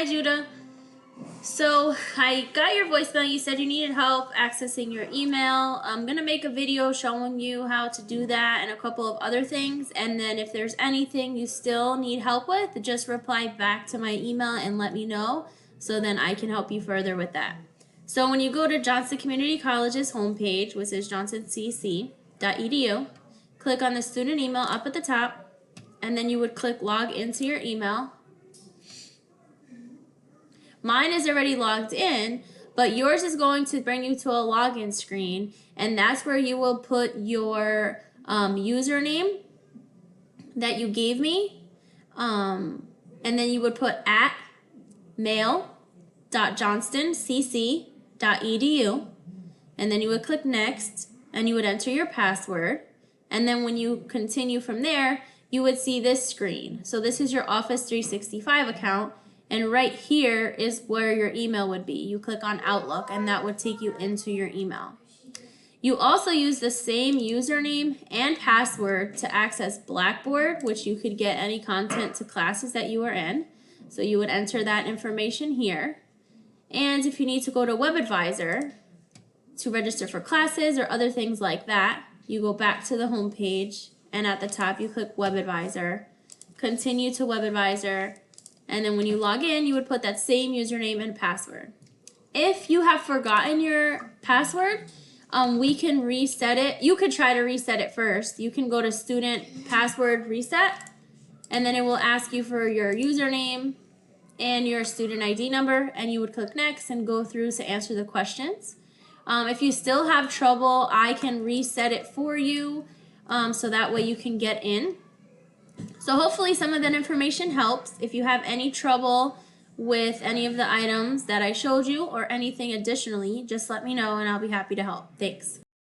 Hi, Judah. So I got your voicemail. You said you needed help accessing your email. I'm going to make a video showing you how to do that and a couple of other things. And then if there's anything you still need help with, just reply back to my email and let me know so then I can help you further with that. So when you go to Johnson Community College's homepage, which is johnsonCC.edu, click on the student email up at the top, and then you would click log into your email. Mine is already logged in, but yours is going to bring you to a login screen, and that's where you will put your username that you gave me, and then you would put at mail.johnstoncc.edu, and then you would click next, and you would enter your password, and then when you continue from there, you would see this screen. So this is your Office 365 account. And right here is where your email would be. You click on Outlook and that would take you into your email. You also use the same username and password to access Blackboard, which you could get any content to classes that you are in. So you would enter that information here. And if you need to go to WebAdvisor to register for classes or other things like that, you go back to the home page and at the top you click WebAdvisor, continue to WebAdvisor, and then when you log in, you would put that same username and password. If you have forgotten your password, we can reset it. You could try to reset it first. You can go to student password reset, and then it will ask you for your username and your student ID number, and you would click next and go through to answer the questions. If you still have trouble, I can reset it for you so that way you can get in. So hopefully some of that information helps. If you have any trouble with any of the items that I showed you or anything additionally, just let me know and I'll be happy to help. Thanks.